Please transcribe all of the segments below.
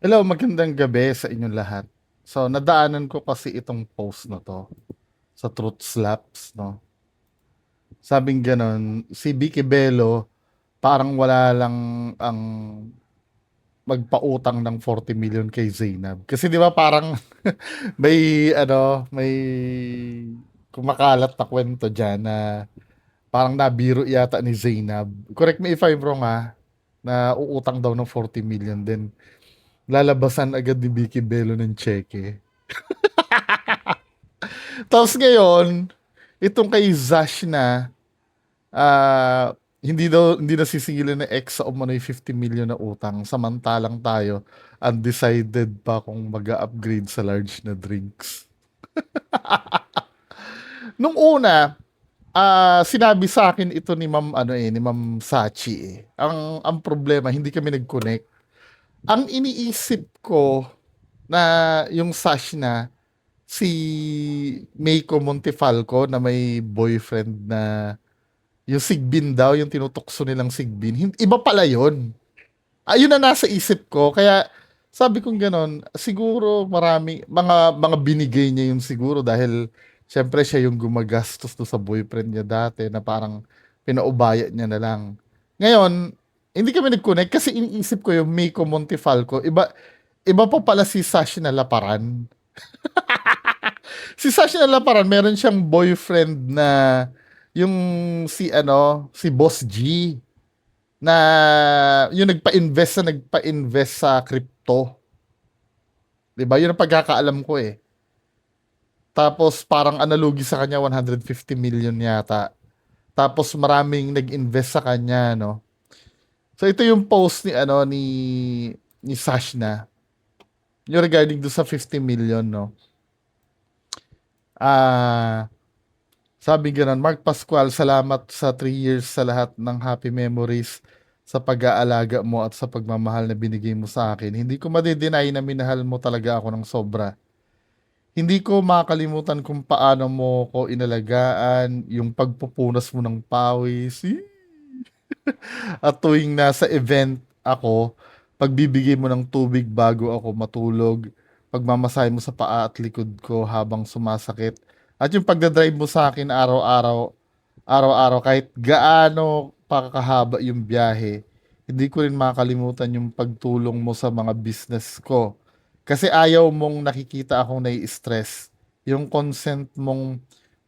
Hello, magandang gabi sa inyong lahat. So, nadaanan ko kasi itong post na to sa Truth Slaps, no? Sabing ganon, si Vicky Bello parang wala lang ang magpautang ng 40 million kay Zainab. Kasi di ba parang may kumakalat na kwento dyan na parang nabiro yata ni Zainab. Correct me if I'm wrong na uutang daw ng 40 million din. Lalabasan agad ni Vicky Bello ng cheque. Tapos ngayon, itong kay Zash na, hindi na sisigilan ng ex sa umano'y 50 million na utang. Samantalang tayo, undecided pa kung mag-upgrade sa large na drinks. Nung una, sinabi sa akin ito ni ni Ma'am Sachi eh. Ang problema, hindi kami nag-connect. Ang iniisip ko na yung Sash na si Meiko Montefalco na may boyfriend na yung Sigbin daw, yung tinutokso nilang Sigbin. Iba pala yun. Ayun na nasa isip ko. Kaya sabi kong ganon, siguro mga binigay niya yun siguro dahil syempre siya yung gumagastos do sa boyfriend niya dati na parang pinaubaya niya na lang. Ngayon, hindi kami nag-connect kasi iniisip ko yung Meiko Montefalco. Iba pa pala si Sash na Laparan. Si Sash na Laparan, meron siyang boyfriend na yung si Boss G na yung nagpa-invest sa crypto. 'Di ba? Yun ang pagkakaalam ko eh. Tapos parang analogi sa kanya 150 million yata. Tapos maraming nag-invest sa kanya, no. So ito yung post ni Sash na yung regarding do sa 50 million, no. Ah, Sabi gano'n, Mark Pascual, salamat sa 3 years sa lahat ng happy memories sa pag-aalaga mo at sa pagmamahal na binigay mo sa akin. Hindi ko madi-deny na minahal mo talaga ako ng sobra. Hindi ko makakalimutan kung paano mo ko inalagaan, yung pagpupunas mo ng pawis. At tuwing nasa event ako, pagbibigay mo ng tubig bago ako matulog, pagmamasahe mo sa paa at likod ko habang sumasakit, at yung pagdadrive mo sa akin araw-araw kahit gaano pa kahaba yung biyahe, hindi ko rin makakalimutan yung pagtulong mo sa mga business ko. Kasi ayaw mong nakikita akong nai-stress. Yung consent mong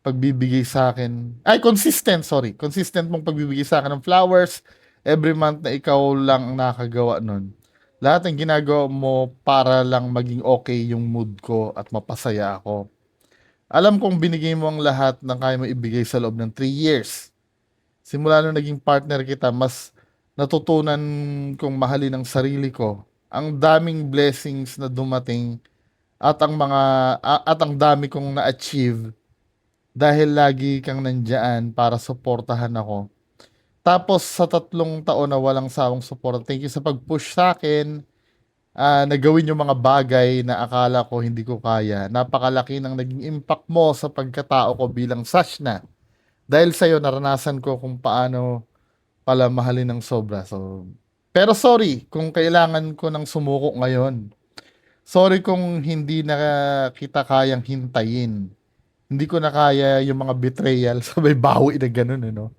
pagbibigay sa akin, ay consistent, sorry, consistent mong pagbibigay sa akin ng flowers every month na ikaw lang ang nakagawa nun. Lahat ng ginagawa mo para lang maging okay yung mood ko at mapasaya ako. Alam kong binigay mo ang lahat ng kaya mo ibigay sa loob ng 3 years. Simula nung naging partner kita, mas natutunan kong mahalin ang sarili ko. Ang daming blessings na dumating at ang dami kong na-achieve dahil lagi kang nandyan para suportahan ako. Tapos sa 3 taon na walang sawang suporta, thank you sa pag-push sa akin, na gawin yung mga bagay na akala ko hindi ko kaya. Napakalaki ng naging impact mo sa pagkatao ko bilang Sashna. Dahil sa'yo, naranasan ko kung paano pala mahalin ng sobra. Pero sorry kung kailangan ko ng sumuko ngayon. Sorry kung hindi na kita kayang hintayin. Hindi ko na kaya yung mga betrayal, sabay bawi na ganun, no?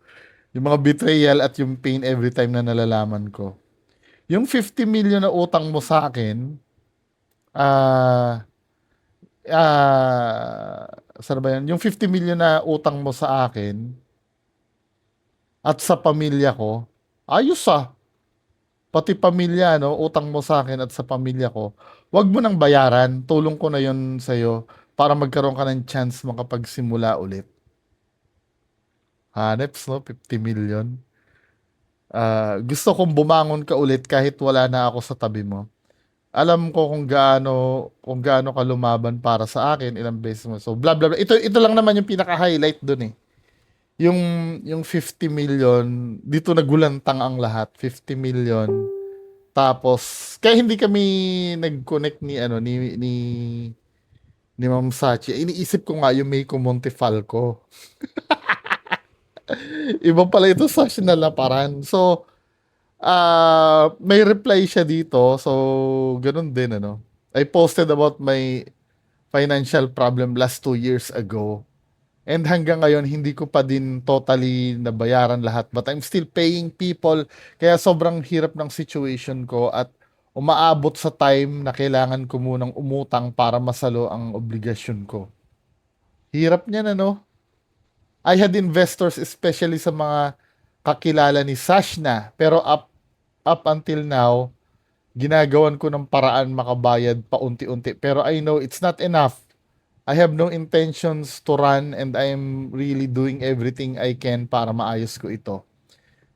Yung mga betrayal at yung pain every time na nalalaman ko. Yung 50 million na utang mo sa akin, ah, saan ba yan? Yung 50 million na utang mo sa akin at sa pamilya ko, ayos pati pamilya, no? Utang mo sa akin at sa pamilya ko. Wag mo nang bayaran, tulong ko na yon sa'yo para magkaroon ka ng chance makapagsimula ulit. Haneps, no? 50 million. Gusto kong bumangon ka ulit kahit wala na ako sa tabi mo. Alam ko kung gaano ka lumaban para sa akin, ilang beses mo. So, blah, blah, blah. Ito lang naman yung pinaka-highlight dun eh. Yung, yung 50 million, dito nagulantang ang lahat. 50 million. Tapos, kaya hindi kami nag-connect ni Ma'am Sachi. Iniisip ko nga yung Meiko Montefalco. Iba pala ito sa na laparan. So, May reply siya dito. So, ganun din, ano. I posted about my financial problem last 2 years ago. And hanggang ngayon, hindi ko pa din totally nabayaran lahat. But I'm still paying people. Kaya sobrang hirap ng situation ko at umaabot sa time na kailangan ko munang umutang para masalo ang obligasyon ko. Hirap niyan, ano? I had investors, especially sa mga kakilala ni Sashna. Pero up until now, ginagawan ko ng paraan makabayad paunti-unti. Pero I know it's not enough. I have no intentions to run and I am really doing everything I can para maayos ko ito.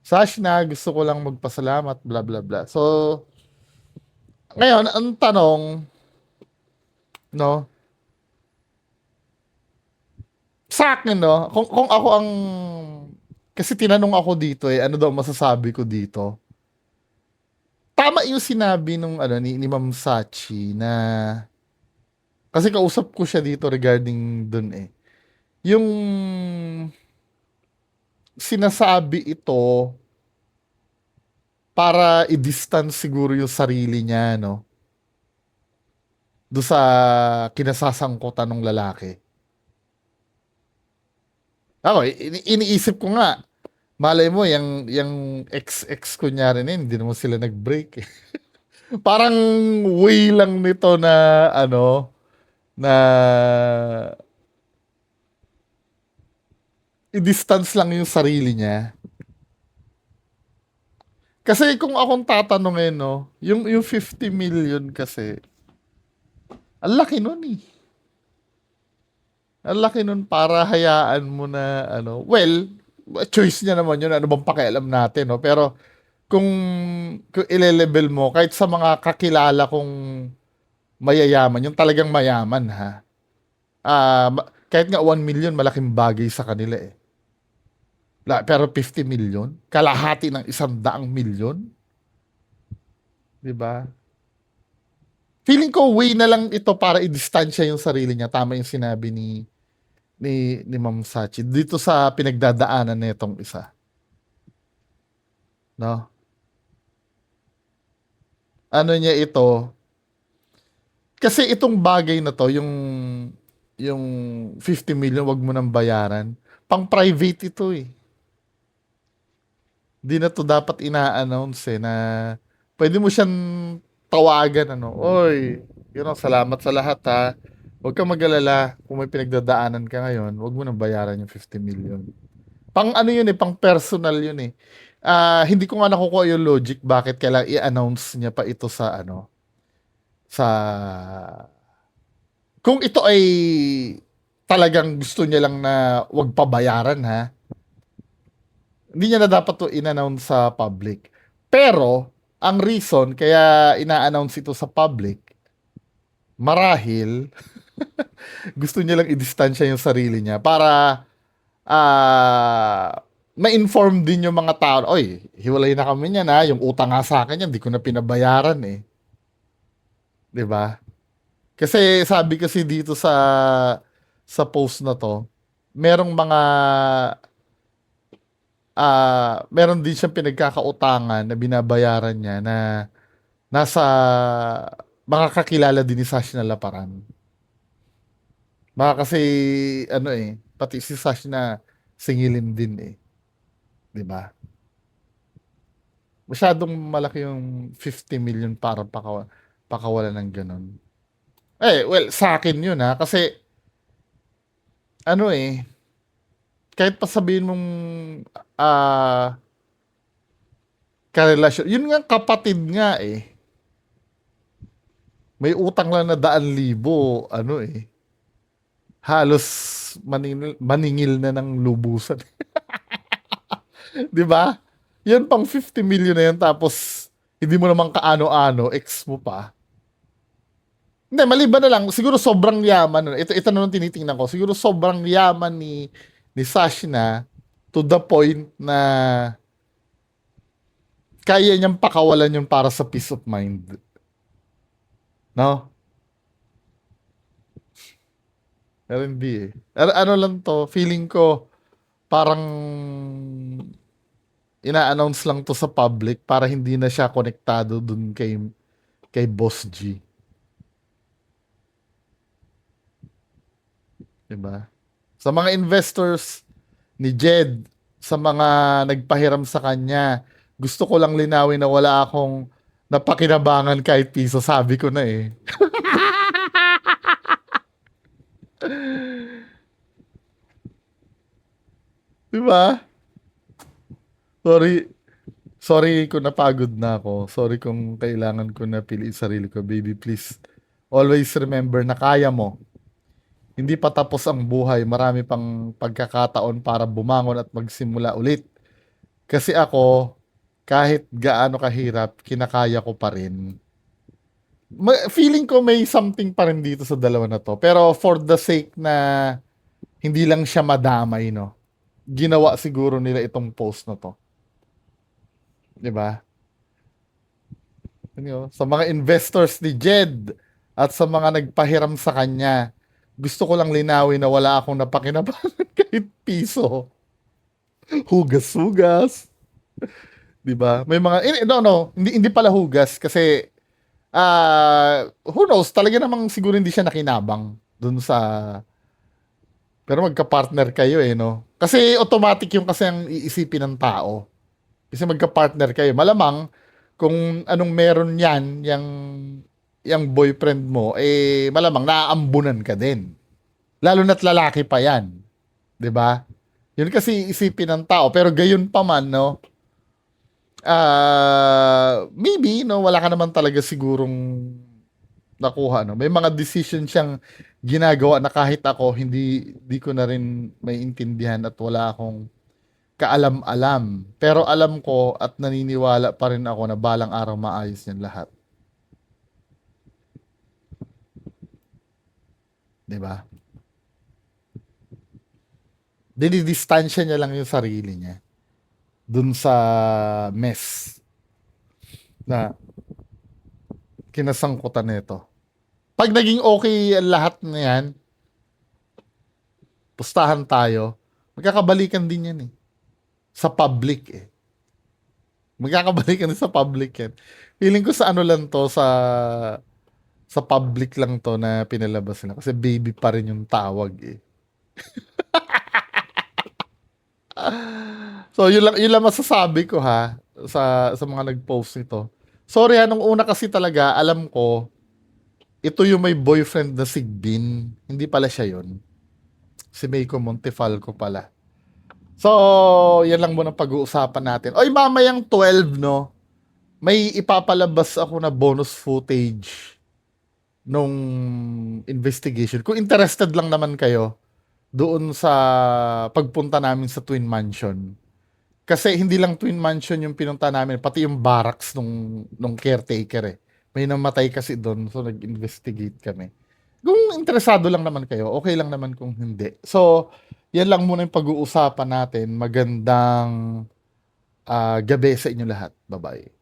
Sashna, gusto ko lang magpasalamat, bla bla bla. So, ngayon, ang tanong, no, sa akin, no, kung ako ang, kasi tinanong ako dito ano daw masasabi ko dito. Tama yung sinabi nung ni Ma'am Sachi na, kasi kausap ko siya dito regarding dun Yung sinasabi ito para i-distance siguro yung sarili niya, no? Do sa kinasasangkutan ng lalaki. Ako, iniisip ko nga, malay mo, yung ex-ex ko niya rin hindi naman sila nag-break Parang way lang nito na, na i-distance lang yung sarili niya. Kasi kung akong tatanungin, no, yung 50 million kasi, ang laki nun Ang laki nun para hayaan mo na well, choice niya naman yun, ano bang pakialam natin, no? Pero kung ile-level mo, kahit sa mga kakilala kong mayayaman, yung talagang mayaman ha, kahit nga 1 million, malaking bagay sa kanila Pero 50 million, kalahati ng 100 milyon, di ba? Feeling ko way na lang ito para i-distansya yung sarili niya. Tama yung sinabi ni Ma'am Sachi dito sa pinagdadaanan nitong isa, no? Ano niya ito? Kasi itong bagay na to, yung 50 million, wag mo nang bayaran. Pang private ito Di na to dapat ina-announce na pwede mo siyang tawagan oy, salamat sa lahat ha. Huwag kang mag-alala kung may pinagdadaanan ka ngayon, wag mo nang bayaran yung 50 million. Pang ano yun pang personal yun hindi ko nga nakukuha yung logic bakit kailangan i-announce niya pa ito sa sa kung ito ay talagang gusto niya lang na wag pabayaran ha, hindi niya na dapat to in-announce sa public. Pero, ang reason kaya ina-announce ito sa public, marahil, gusto niya lang i-distansya yung sarili niya para ma-inform din yung mga tao, oy, hiwalay na kami niyan ha, yung utang nga sa akin yan, di ko na pinabayaran 'Di ba? Kasi sabi kasi dito sa post na to, merong mga meron din siyang pinagkakautangan na binabayaran niya na nasa mga kakilala din ni Sash na Laparan. Baka kasi pati si Sash na singilin din 'di ba? Masyadong malaki yung 50 million para pakawalan ng ganun. Well, sa akin yun ha, kasi ano kahit pa sabihin mong ah karelasyon, yun nga kapatid nga may utang lang na 100,000, halos maningil na ng lubusan. 'Di ba? Yan pang 50 million na yan tapos hindi mo naman kaano-ano, ex mo pa. Hindi, maliban na lang, siguro sobrang yaman. Ito na lang tinitingnan ko. Siguro sobrang yaman ni Sash na to the point na kaya niyang pakawalan yung para sa peace of mind. No? Pero hindi Ano lang to, feeling ko parang ina-announce lang 'to sa public para hindi na siya konektado dun kay Boss G, 'di ba? Sa mga investors ni Jed, sa mga nagpahiram sa kanya, gusto ko lang linawin na wala akong napakinabangan kahit piso, sabi ko na eh. 'Di ba? Sorry, sorry kung napagod na ako. Sorry kung kailangan ko na piliin sarili ko. Baby, please. Always remember na kaya mo. Hindi pa tapos ang buhay. Marami pang pagkakataon para bumangon at magsimula ulit. Kasi ako, kahit gaano kahirap, kinakaya ko pa rin. Feeling ko may something pa rin dito sa dalawa na to. Pero for the sake na hindi lang siya madamay, no? Ginawa siguro nila itong post na to. 'Di ba? Sa mga investors ni Jed at sa mga nagpahiram sa kanya, gusto ko lang linawin na wala akong napakinabangan kahit piso. Hugas-hugas, 'di ba? May mga no, hindi pala hugas kasi who knows, talaga namang siguro hindi siya nakinabang dun sa pero magka-partner kayo eh, no? Kasi automatic yung kasi ang iisipin ng tao. Kasi magka-partner kayo. Malamang kung anong meron yan, yung boyfriend mo, eh malamang naaambunan ka din. Lalo na't lalaki pa yan. 'Di ba? Yun kasi isipin ng tao. Pero gayon pa man, no? Maybe, no, wala ka naman talaga sigurong nakuha, no? May mga decision siyang ginagawa na kahit ako, hindi ko na rin maintindihan at wala akong kaalam-alam. Pero alam ko at naniniwala pa rin ako na balang araw maayos yan lahat. 'Di ba? Dinidistansya niya lang yung sarili niya dun sa mess na kinasangkutan nito. Pag naging okay ang lahat na yan, pustahan tayo, magkakabalikan din yan eh. Sa public eh. Magkakabalikan din sa public yan. Feeling ko sa ano lang to, sa public lang to na pinalabas nila. Kasi baby pa rin yung tawag eh. So, yun lang masasabi ko ha, sa mga nag-post nito. Sorry ha, nung una kasi talaga, alam ko, ito yung may boyfriend na si Bin. Hindi pala siya yun. Si Meiko Montefalco pala. So, yan lang muna pag-uusapan natin. Oy, mamayang 12, no? May ipapalabas ako na bonus footage nung investigation. Kung interested lang naman kayo doon sa pagpunta namin sa Twin Mansion. Kasi hindi lang Twin Mansion yung pinunta namin, pati yung barracks nung caretaker eh. May namatay kasi doon, so nag-investigate kami. Kung interesado lang naman kayo, okay lang naman kung hindi. So, yan lang muna yung pag-uusapan natin. Magandang gabi sa inyo lahat. Bye-bye.